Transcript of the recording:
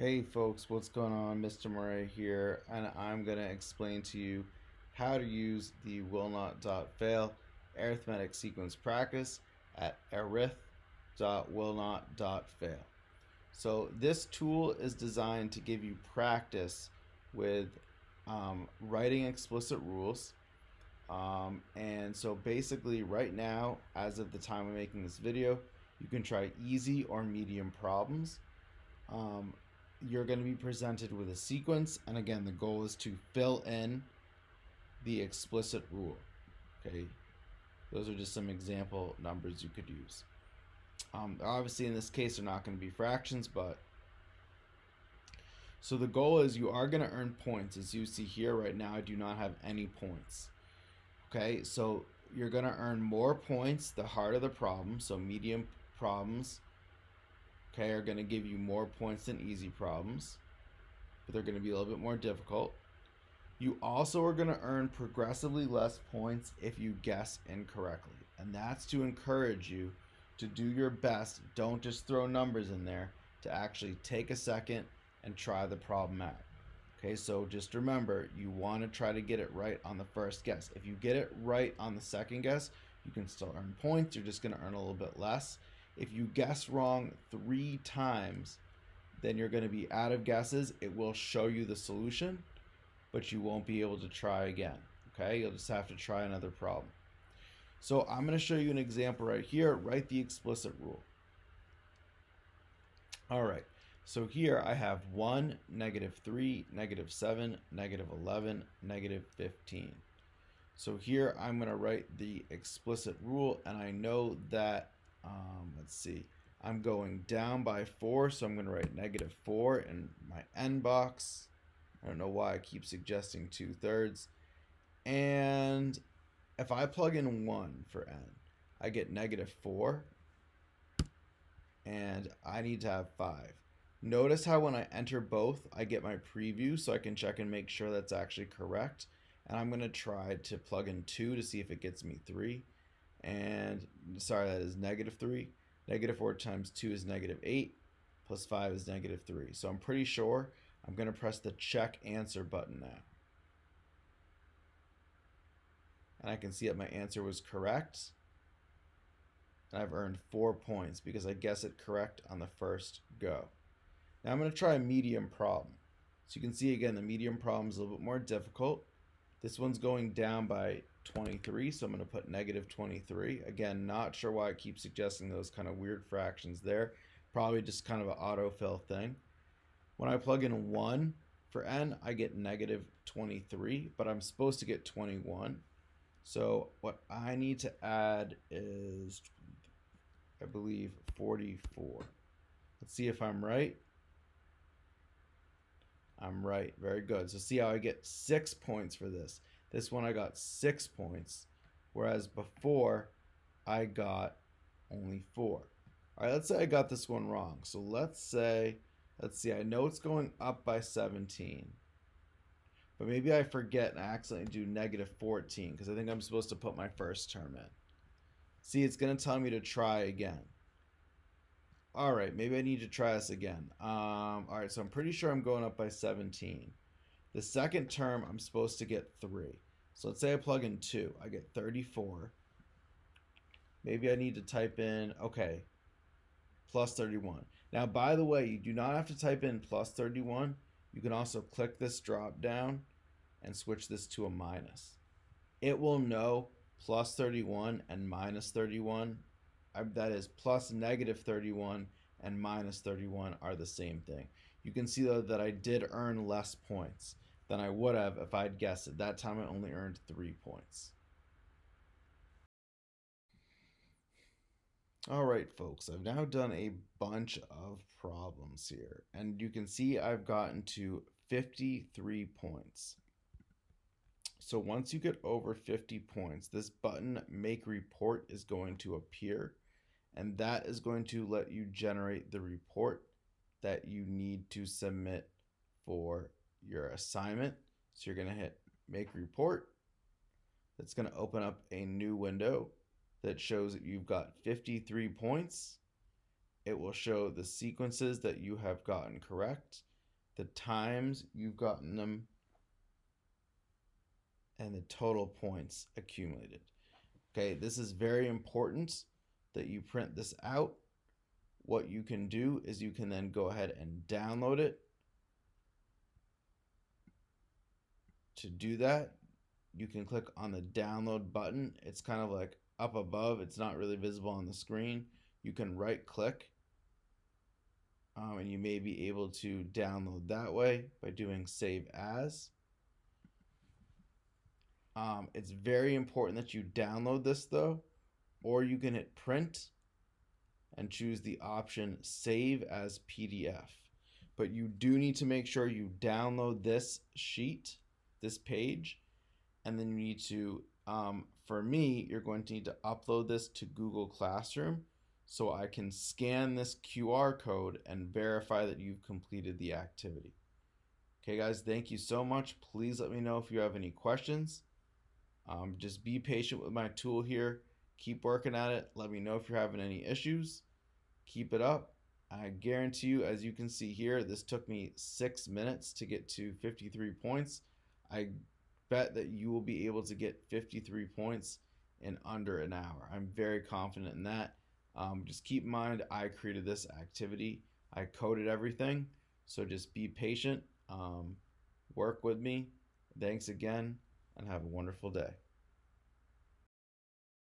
Hey folks, what's going on? Mr. Murray here, and I'm going to explain to you how to use the will not.fail arithmetic sequence practice at arith.willnot.fail. So this tool is designed to give you practice with writing explicit rules. And so basically right now, as of the time of making this video, you can try easy or medium problems. Um, you're going to be presented with a sequence, and again, the goal is to fill in the explicit rule. Okay, those are just some example numbers you could use. Obviously, in this case, they're not going to be fractions, but so the goal is you are going to earn points. As you see here, right now, I do not have any points. Okay, so you're going to earn more points the harder the problem. So medium problems, okay, are going to give you more points than easy problems, but they're going to be a little bit more difficult. You also are going to earn progressively less points if you guess incorrectly, and that's to encourage you to do your best. Don't just throw numbers in there, to actually take a second and try the problem out. Okay, so just remember, you want to try to get it right on the first guess. If you get it right on the second guess, you can still earn points. You're just going to earn a little bit less. If you guess wrong 3 times, then you're going to be out of guesses. It will show you the solution, but you won't be able to try again. Okay, you'll just have to try another problem. So I'm going to show you an example right here. Write the explicit rule. All right, so here I have 1, -3, -7, -11, -15. So here I'm going to write the explicit rule, and I know that, let's see, I'm going down by 4, so I'm going to write -4 in my n box. I don't know why I keep suggesting 2/3. And if I plug in 1 for n, I get -4, and I need to have 5. Notice how when I enter both, I get my preview, so I can check and make sure that's actually correct. And I'm going to try to plug in 2 to see if it gets me 3. And sorry, that is -3. -4 times 2 is -8, plus 5 is -3. So I'm pretty sure I'm going to press the check answer button now. And I can see that my answer was correct. And I've earned 4 points because I guessed it correct on the first go. Now I'm going to try a medium problem. So you can see again, the medium problem is a little bit more difficult. This one's going down by 23, so I'm going to put -23. Again, not sure why I keep suggesting those kind of weird fractions there. Probably just kind of an autofill thing. When I plug in 1 for n, I get -23, but I'm supposed to get 21. So what I need to add is, I believe, 44. Let's see if I'm right. I'm right. Very good. So see how I get 6 points for this. This one I got 6 points, whereas before I got only 4. All right, let's say I got this one wrong. So let's see, I know it's going up by 17. But maybe I forget and I accidentally do -14 because I think I'm supposed to put my first term in. See, it's going to tell me to try again. All right, maybe I need to try this again. All right, so I'm pretty sure I'm going up by 17. The second term, I'm supposed to get 3. So let's say I plug in 2. I get 34. Maybe I need to type in, okay, plus 31. Now, by the way, you do not have to type in plus 31. You can also click this drop down and switch this to a minus. It will know plus 31 and minus 31. That is plus -31 and minus 31 are the same thing. You can see though that I did earn less points than I would have if I'd guessed it. That time I only earned 3 points. All right, folks, I've now done a bunch of problems here, and you can see I've gotten to 53 points. So once you get over 50 points, this button, Make Report, is going to appear, and that is going to let you generate the report that you need to submit for your assignment. So you're going to hit Make Report. That's going to open up a new window that shows that you've got 53 points. it will show the sequences that you have gotten correct, the times you've gotten them, and the total points accumulated. Okay, this is very important that you print this out. What you can do is you can then go ahead and download it. To do that, you can click on the download button. It's kind of like up above. It's not really visible on the screen. You can right click and you may be able to download that way by doing save as. It's very important that you download this though, or you can hit print and choose the option save as PDF. But you do need to make sure you download this sheet, this page, and then you need to, for me, you're going to need to upload this to Google Classroom so I can scan this QR code and verify that you've completed the activity. Okay, guys, thank you so much. Please let me know if you have any questions. Just be patient with my tool here. Keep working at it. Let me know if you're having any issues. Keep it up. I guarantee you, as you can see here, this took me 6 minutes to get to 53 points. I bet that you will be able to get 53 points in under an hour. I'm very confident in that. Just keep in mind, I created this activity. I coded everything. So just be patient. Work with me. Thanks again, and have a wonderful day.